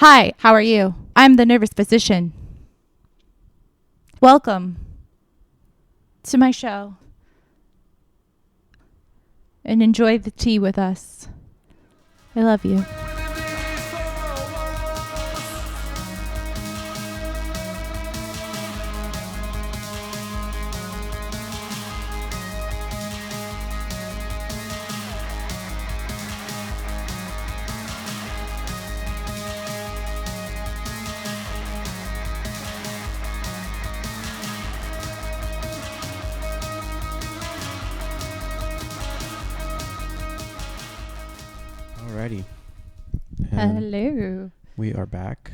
Hi, how are you? I'm the nervous physician. Welcome to my show. And enjoy the tea with us. I love you. Alrighty. Hello. We are back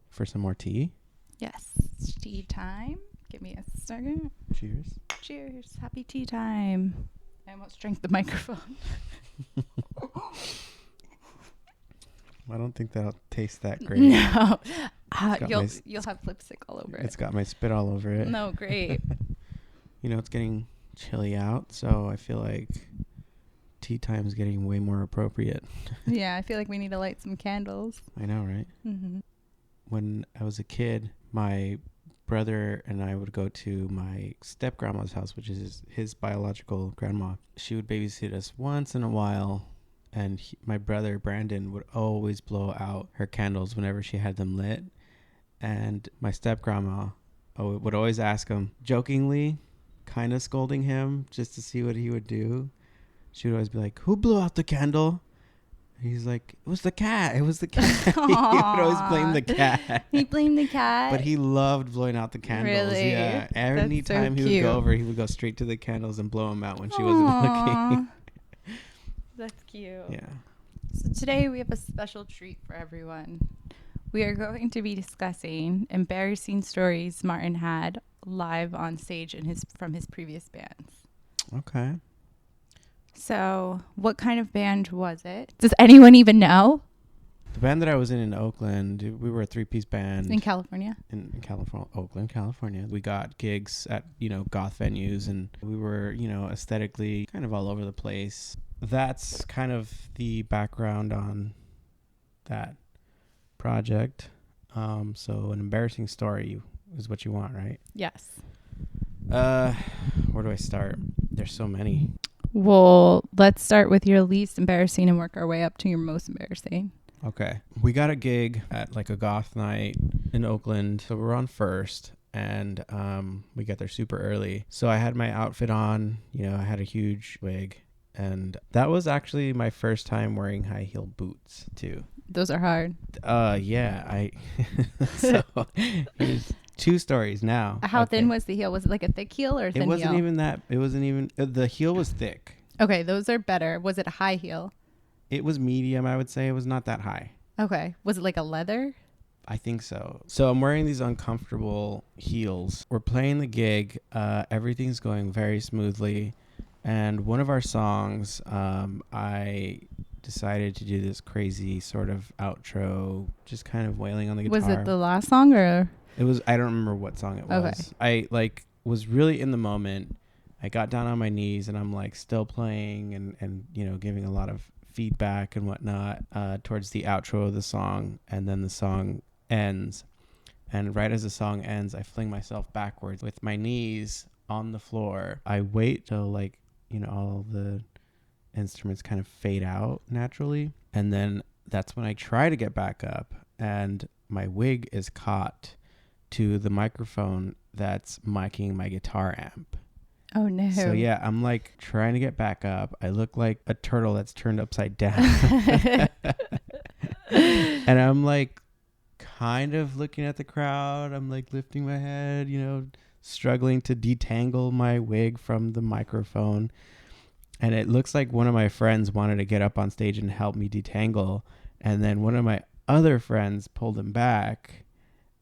for some more tea. Yes, it's tea time. Give me a second. Cheers. Cheers. Happy tea time. I almost drank the microphone. I don't think that'll taste that great. No. It's You'll have lipstick all over It's it. got my spit all over it. No, great. You know, it's getting chilly out, so I feel like tea time is getting way more appropriate. Yeah, I feel like we need to light some candles. I know, right? Mm-hmm. When I was a kid, my brother and I would go to my step-grandma's house, which is his biological grandma. She would babysit us once in a while, and my brother Brandon would always blow out her candles whenever she had them lit. And my step-grandma would always ask him, jokingly, kind of scolding him just to see what he would do. She would always be like, "Who blew out the candle?" He's like, "It was the cat. It was the cat." He would always blame the cat. He blamed the cat. But he loved blowing out the candles. Really? Yeah. Every That's so time he would cute. go over, he would go straight to the candles and blow them out when she wasn't looking. That's cute. Yeah. So today we have a special treat for everyone. We are going to be discussing embarrassing stories Martin had live on stage from his previous bands. Okay. So, what kind of band was it? Does anyone even know? The band that I was in Oakland, we were a 3-piece band. In California? In California, Oakland, California. We got gigs at, goth venues, and we were, aesthetically kind of all over the place. That's kind of the background on that project. So an embarrassing story is what you want, right? Yes. Where do I start? There's so many. Well, let's start with your least embarrassing and work our way up to your most embarrassing. Okay. We got a gig at like a goth night in Oakland. So we're on first, and we got there super early. So I had my outfit on, I had a huge wig, and that was actually my first time wearing high heel boots too. Those are hard. Yeah. So here's 2 stories now. How thin was the heel? Was it like a thick heel or a thin heel? It wasn't even that. It wasn't even, the heel was thick. Okay, those are better. Was it a high heel? It was medium, I would say. It was not that high. Okay. Was it like a leather? I think so. So I'm wearing these uncomfortable heels. We're playing the gig. Everything's going very smoothly. And one of our songs, I decided to do this crazy sort of outro, just kind of wailing on the guitar. Was it the last song or? It was, I don't remember what song it was. Okay. I was really in the moment. I got down on my knees and I'm still playing and giving a lot of feedback and whatnot towards the outro of the song, and then the song ends, and right as the song ends, I fling myself backwards with my knees on the floor. I wait till all the instruments kind of fade out naturally, and then that's when I try to get back up, and my wig is caught to the microphone that's miking my guitar amp. Oh no. So yeah, I'm trying to get back up. I look like a turtle that's turned upside down. And I'm kind of looking at the crowd. I'm lifting my head, struggling to detangle my wig from the microphone. And it looks like one of my friends wanted to get up on stage and help me detangle. And then one of my other friends pulled him back.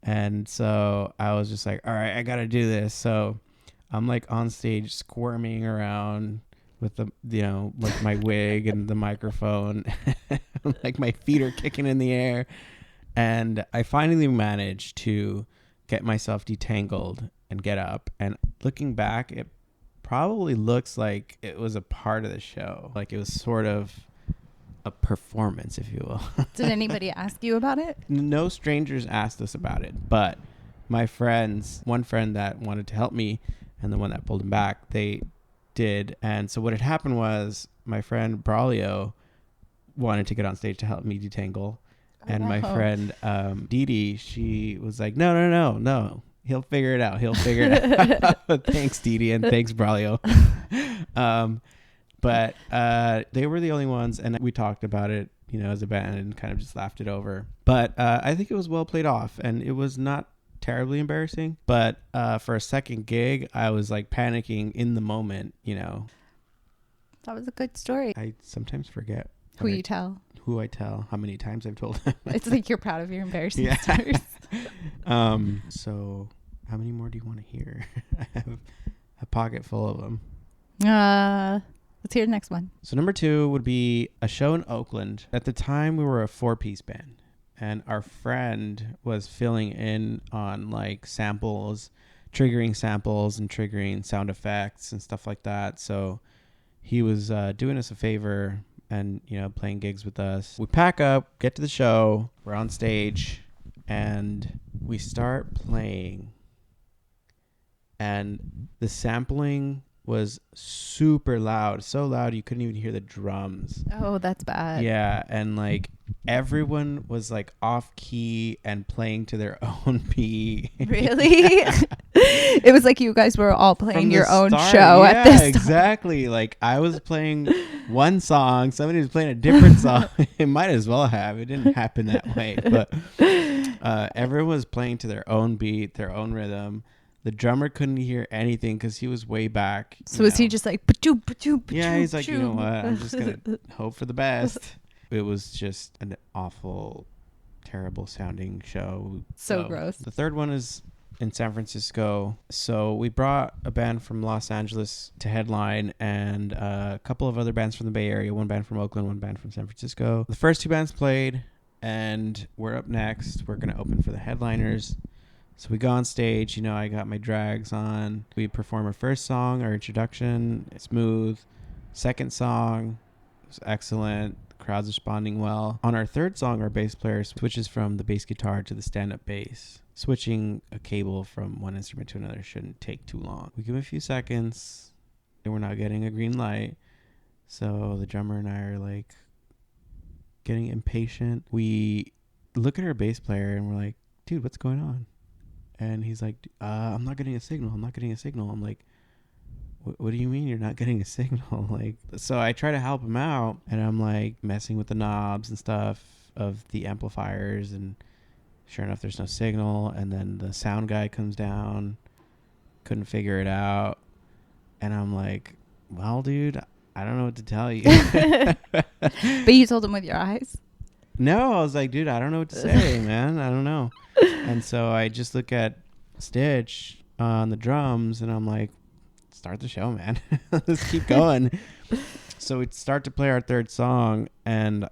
And so I was just all right, I got to do this. So I'm on stage squirming around with my wig and the microphone. My feet are kicking in the air. And I finally managed to get myself detangled and get up. And looking back, it probably looks like it was a part of the show. It was sort of a performance, if you will. Did anybody ask you about it? No strangers asked us about it, but my friends, one friend that wanted to help me and the one that pulled him back, they did. And so what had happened was my friend Braulio wanted to get on stage to help me detangle. And my friend Dee Dee, she was like, no. He'll figure it out. Thanks, Dee Dee, and thanks, Braulio. But they were the only ones, and we talked about it, as a band, and kind of just laughed it over. But I think it was well played off, and it was not terribly embarrassing. But for a second gig, I was like panicking in the moment, That was a good story. I sometimes forget Who you tell. who I tell, how many times I've told them. It's like you're proud of your embarrassing Yeah. stories. So how many more do you want to hear? I have a pocket full of them. Let's hear the next one. So number 2 would be a show in Oakland. At the time, we were a 4-piece band, and our friend was filling in on like samples, triggering samples and triggering sound effects and stuff like that. So he was doing us a favor and, playing gigs with us. We pack up, get to the show, we're on stage, and we start playing. And the sampling was super loud, so loud you couldn't even hear the drums. Oh, that's bad. Yeah, and like everyone was like off key and playing to their own beat. Really? It was like you guys were all playing your own show at Yeah, this time. exactly. Like I was playing one song, somebody was playing a different song. It might as well have. It didn't happen that way, but everyone was playing to their own beat, their own rhythm. The drummer couldn't hear anything because he was way back. So was he just like, "Ba-choo, ba-choo, ba-choo, yeah, he's like, ba-choo." you know what? I'm just going to hope for the best. It was just an awful, terrible sounding show. So gross. The third one is in San Francisco. So we brought a band from Los Angeles to headline and a couple of other bands from the Bay Area, one band from Oakland, one band from San Francisco. The first 2 bands played and we're up next. We're going to open for the headliners. So we go on stage, I got my drags on. We perform our first song, our introduction, smooth. Second song was excellent. The crowd's responding well. On our third song, our bass player switches from the bass guitar to the stand-up bass. Switching a cable from one instrument to another shouldn't take too long. We give him a few seconds, and we're not getting a green light. So the drummer and I are like getting impatient. We look at our bass player, and we're like, dude, what's going on? And he's like, I'm not getting a signal. I'm like, what do you mean you're not getting a signal? Like, so I try to help him out, and I'm like messing with the knobs and stuff of the amplifiers, and sure enough, there's no signal. And then the sound guy comes down, couldn't figure it out. And I'm like, well, dude, I don't know what to tell you. But you told him with your eyes? No, I was like, dude, I don't know what to say, man. I don't know. And so I just look at Stitch on the drums, and I'm like, start the show, man. Let's keep going. So we start to play our third song, and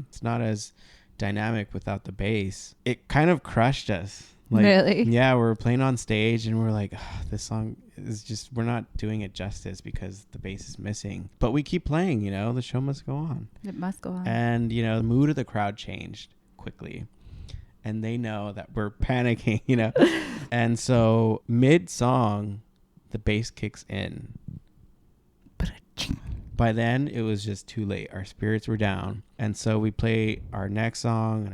it's not as dynamic without the bass. It kind of crushed us. Like, really? Yeah, we're playing on stage, and we're like, this song is just, we're not doing it justice because the bass is missing. But we keep playing, the show must go on. It must go on. And, the mood of the crowd changed quickly. And they know that we're panicking, And so mid-song, the bass kicks in. By then, it was just too late. Our spirits were down. And so we play our next song,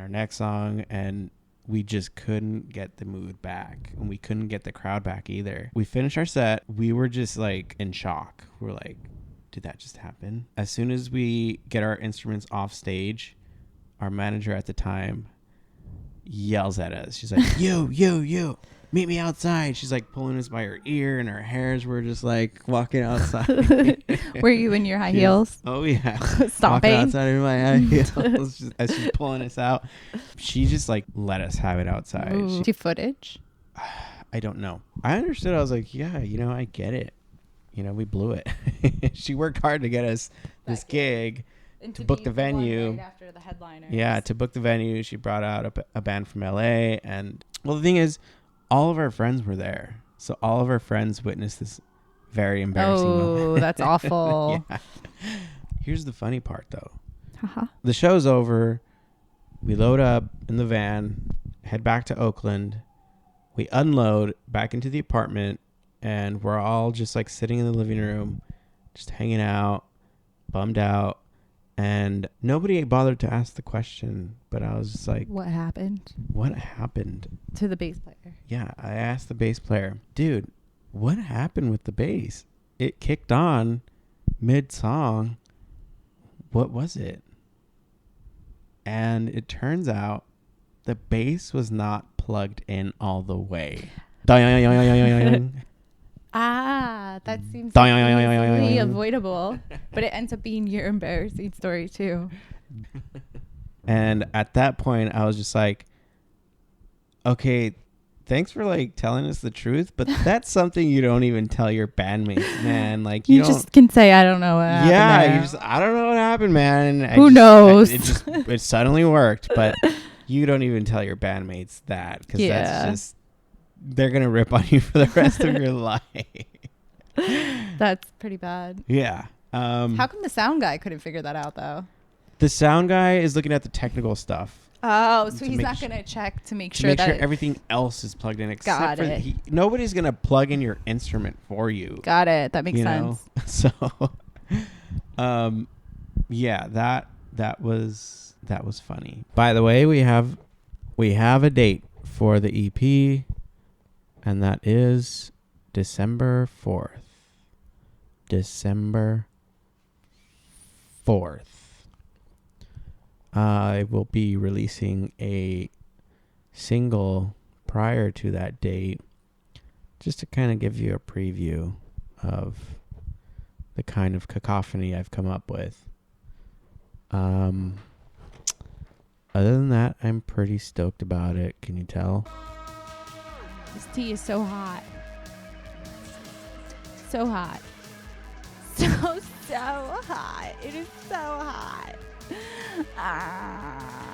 and we just couldn't get the mood back. And we couldn't get the crowd back either. We finished our set. We were just like in shock. We're like, did that just happen? As soon as we get our instruments off stage, our manager at the time yells at us. She's like, you, meet me outside. She's like pulling us by her ear, and our hairs were just like walking outside. Were you in your high heels? Oh, yeah. Stomping? Walking outside in my high heels just, as she's pulling us out. She just like let us have it outside. Ooh. See footage? I don't know. I understood. I was like, yeah, I get it. We blew it. She worked hard to get us this gig. To book the venue. Right after the headliners. Yeah, to book the venue, she brought out a band from LA. And well, the thing is, all of our friends were there. So all of our friends witnessed this very embarrassing moment. Oh, that's awful. Yeah. Here's the funny part, though. Haha. The show's over. We load up in the van, head back to Oakland. We unload back into the apartment, and we're all just like sitting in the living room, just hanging out, bummed out. And nobody bothered to ask the question, but I was just like, What happened what happened? to the bass player? Yeah, I asked the bass player, dude, what happened with the bass? It kicked on mid-song. What was it? And it turns out the bass was not plugged in all the way. That seems easily avoidable, but it ends up being your embarrassing story too. And at that point, I was just like, okay, thanks for like telling us the truth, but that's something you don't even tell your bandmates, man. Like You just can say, I don't know what happened there. I don't know what happened, man. Who knows? It suddenly worked, but you don't even tell your bandmates that because that's just, they're going to rip on you for the rest of your life. That's pretty bad. Yeah. How come the sound guy couldn't figure that out though? The sound guy is looking at the technical stuff. Oh, so he's not going to check to make sure that everything else is plugged in except Got for it. Nobody's going to plug in your instrument for you. Got it. That makes sense. So, yeah, that was funny. By the way, we have a date for the EP, and that is December 4th. December 4th. I will be releasing a single prior to that date, just to kind of give you a preview of the kind of cacophony I've come up with. Other than that, I'm pretty stoked about it. Can you tell? This tea is so hot. So hot. So hot. It is so hot. Ah.